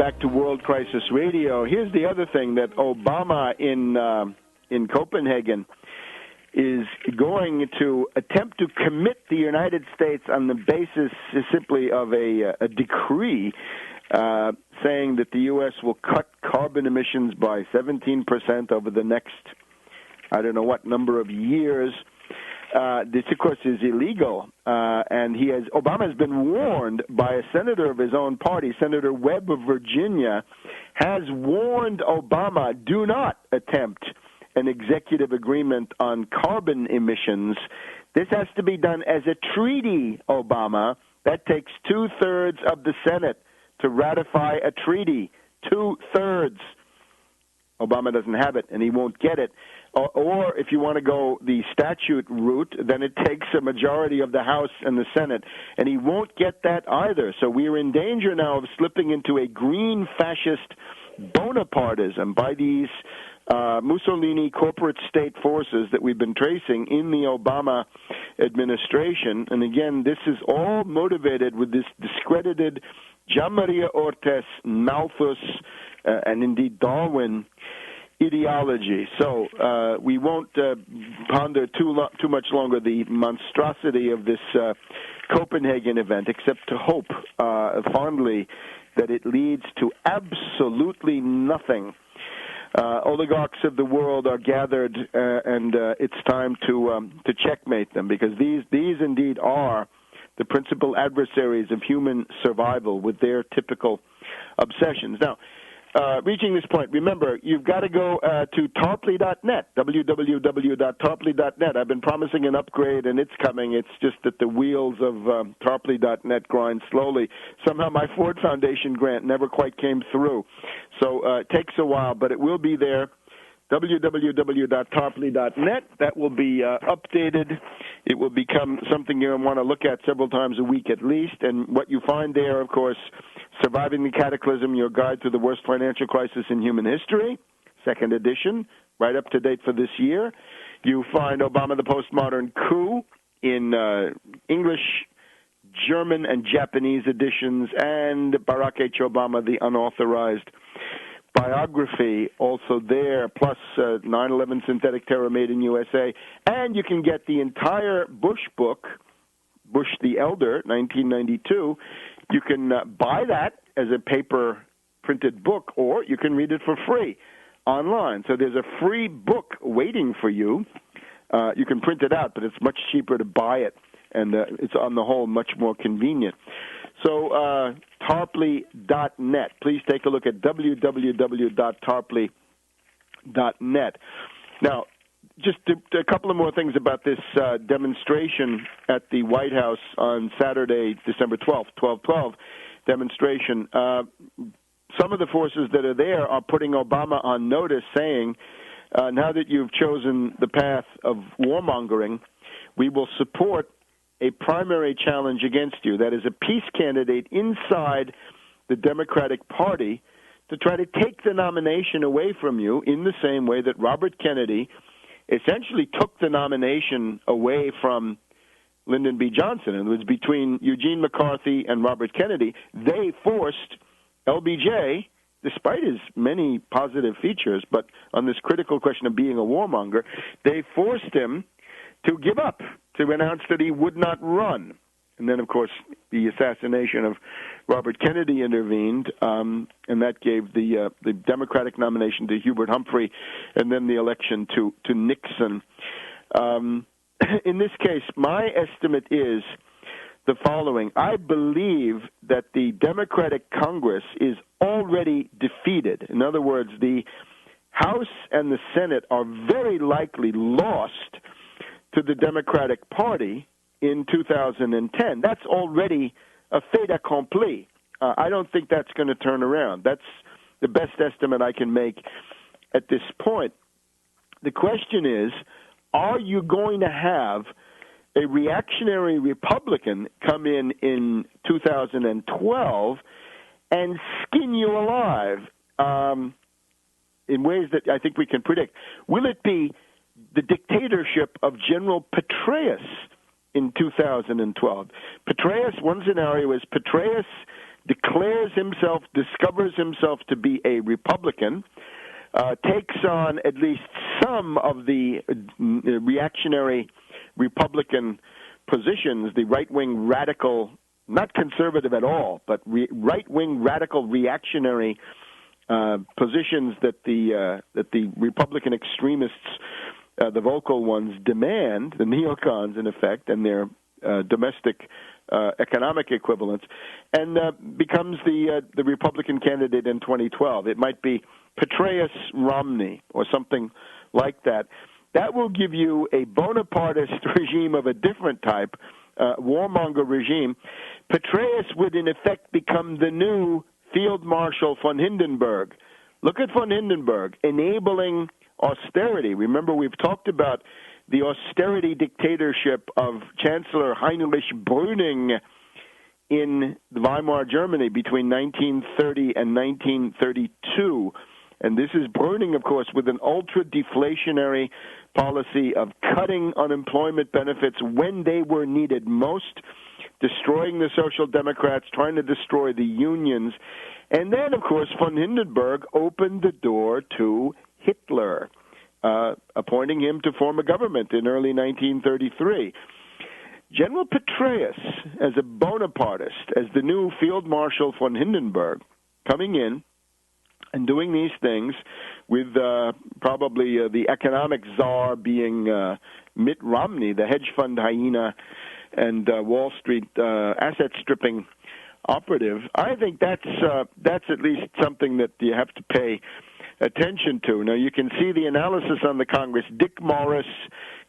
back to World Crisis Radio. Here's the other thing, that Obama in Copenhagen is going to attempt to commit the United States on the basis simply of a decree saying that the U.S. will cut carbon emissions by 17% over the next, I don't know what number of years. This, of course, is illegal, and Obama has been warned by a senator of his own party, Senator Webb of Virginia, has warned Obama, do not attempt an executive agreement on carbon emissions. This has to be done as a treaty, Obama. That takes 2/3 of the Senate to ratify a treaty. 2/3. Obama doesn't have it, and he won't get it. Or if you want to go the statute route, then it takes a majority of the House and the Senate, and he won't get that either. So we are in danger now of slipping into a green fascist Bonapartism by these Mussolini corporate state forces that we've been tracing in the Obama administration. And again, this is all motivated with this discredited Jean Maria Ortiz, Malthus, and indeed Darwin ideology. So we won't ponder too much longer the monstrosity of this Copenhagen event, except to hope fondly that it leads to absolutely nothing. Oligarchs of the world are gathered, and it's time to checkmate them, because these indeed are the principal adversaries of human survival with their typical obsessions. Now, reaching this point, remember, you've got to go to tarpley.net, www.tarpley.net. I've been promising an upgrade, and it's coming. It's just that the wheels of tarpley.net grind slowly. Somehow my Ford Foundation grant never quite came through. So it takes a while, but it will be there. www.tarpley.net. That will be updated. It will become something you'll want to look at several times a week at least. And what you find there, of course, Surviving the Cataclysm, Your Guide to the Worst Financial Crisis in Human History, second edition, right up to date for this year. You find Obama the Postmodern Coup in English, German, and Japanese editions, and Barack H. Obama, the Unauthorized Biography, also there, plus 9/11 Synthetic Terror Made in USA. And you can get the entire Bush book, Bush the Elder, 1992. You can buy that as a paper printed book, or you can read it for free online. So there's a free book waiting for you. You can print it out, but it's much cheaper to buy it, and it's on the whole much more convenient. So tarpley.net. Please take a look at www.tarpley.net. Now, just a couple of more things about this demonstration at the White House on Saturday, December 12th, 12/12 demonstration. Some of the forces that are there are putting Obama on notice, saying, now that you've chosen the path of warmongering, we will support a primary challenge against you. That is a peace candidate inside the Democratic Party to try to take the nomination away from you in the same way that Robert Kennedy essentially took the nomination away from Lyndon B. Johnson. It was between Eugene McCarthy and Robert Kennedy. They forced LBJ, despite his many positive features, but on this critical question of being a warmonger, they forced him to give up, to announce that he would not run. And then, of course, the assassination of Robert Kennedy intervened, and that gave the Democratic nomination to Hubert Humphrey, and then the election to Nixon. In this case, my estimate is the following. I believe that the Democratic Congress is already defeated. In other words, the House and the Senate are very likely lost to the Democratic Party in 2010. That's already a fait accompli. I don't think that's going to turn around. That's the best estimate I can make at this point. The question is, are you going to have a reactionary Republican come in 2012 and skin you alive in ways that I think we can predict? Will it be the dictatorship of General Petraeus in 2012? Petraeus, one scenario is Petraeus discovers himself to be a Republican, takes on at least some of the reactionary Republican positions, the right-wing radical, not conservative at all, but right-wing radical reactionary positions that the Republican extremists, the vocal ones, demand, the neocons in effect, and their domestic economic equivalents, and becomes the Republican candidate in 2012. It might be Petraeus Romney or something like that. That will give you a Bonapartist regime of a different type, warmonger regime. Petraeus would in effect become the new Field Marshal von Hindenburg. Look at von Hindenburg enabling austerity. Remember, we've talked about the austerity dictatorship of Chancellor Heinrich Brüning in Weimar Germany between 1930 and 1932. And this is Brüning, of course, with an ultra-deflationary policy of cutting unemployment benefits when they were needed most, destroying the Social Democrats, trying to destroy the unions. And then, of course, von Hindenburg opened the door to Hitler, appointing him to form a government in early 1933. General Petraeus, as a Bonapartist, as the new Field Marshal von Hindenburg, coming in and doing these things with probably the economic czar being Mitt Romney, the hedge fund hyena and Wall Street asset stripping operative. I think that's at least something that you have to pay attention to. Now, you can see the analysis on the Congress. Dick Morris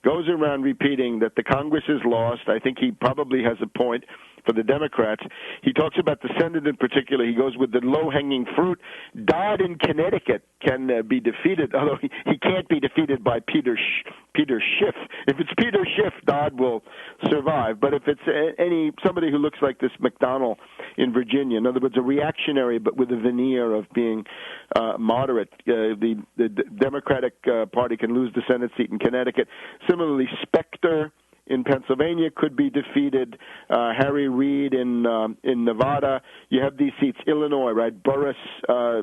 goes around repeating that the Congress is lost. I think he probably has a point for the Democrats. He talks about the Senate in particular. He goes with the low-hanging fruit. Dodd in Connecticut can be defeated, although he can't be defeated by Peter Schiff. If it's Peter Schiff, Dodd will survive. But if it's somebody who looks like this McDonnell in Virginia, in other words, a reactionary but with a veneer of being moderate, the Democratic Party can lose the Senate seat in Connecticut. Similarly, Specter in Pennsylvania could be defeated. Harry Reid in Nevada. You have these seats. Illinois, right? Burris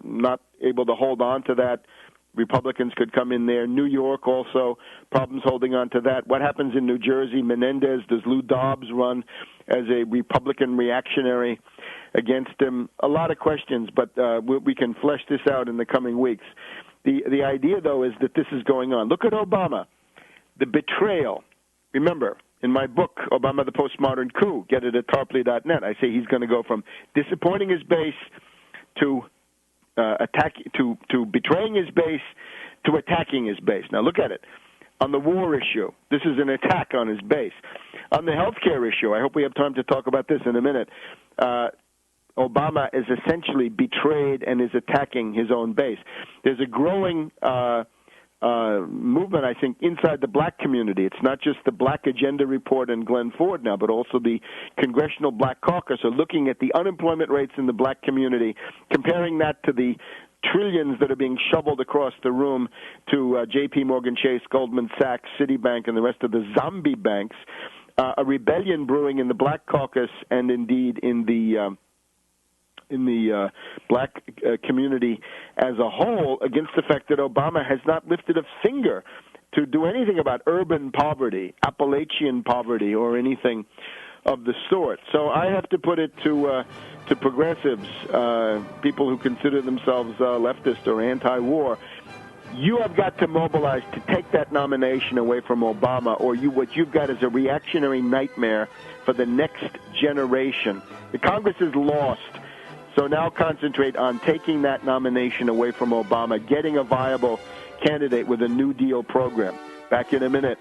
not able to hold on to that. Republicans could come in there. New York also, problems holding on to that. What happens in New Jersey? Menendez, does Lou Dobbs run as a Republican reactionary against him? A lot of questions, but we can flesh this out in the coming weeks. The idea, though, is that this is going on. Look at Obama. The betrayal. Remember, in my book, Obama, the Postmodern Coup, get it at tarpley.net, I say he's going to go from disappointing his base to betraying his base to attacking his base. Now, look at it. On the war issue, this is an attack on his base. On the health care issue, I hope we have time to talk about this in a minute, Obama is essentially betrayed and is attacking his own base. There's a growing movement, I think, inside the black community. It's not just the Black Agenda Report and Glenn Ford now, but also the Congressional Black Caucus are looking at the unemployment rates in the black community, comparing that to the trillions that are being shoveled across the room to J.P. Morgan Chase, Goldman Sachs, Citibank, and the rest of the zombie banks. A rebellion brewing in the Black Caucus and indeed in the black community as a whole against the fact that Obama has not lifted a finger to do anything about urban poverty, Appalachian poverty, or anything of the sort. So I have to put it to progressives, people who consider themselves leftist or anti-war. You have got to mobilize to take that nomination away from Obama, or what you've got is a reactionary nightmare for the next generation. The Congress is lost. So now concentrate on taking that nomination away from Obama, getting a viable candidate with a New Deal program. Back in a minute.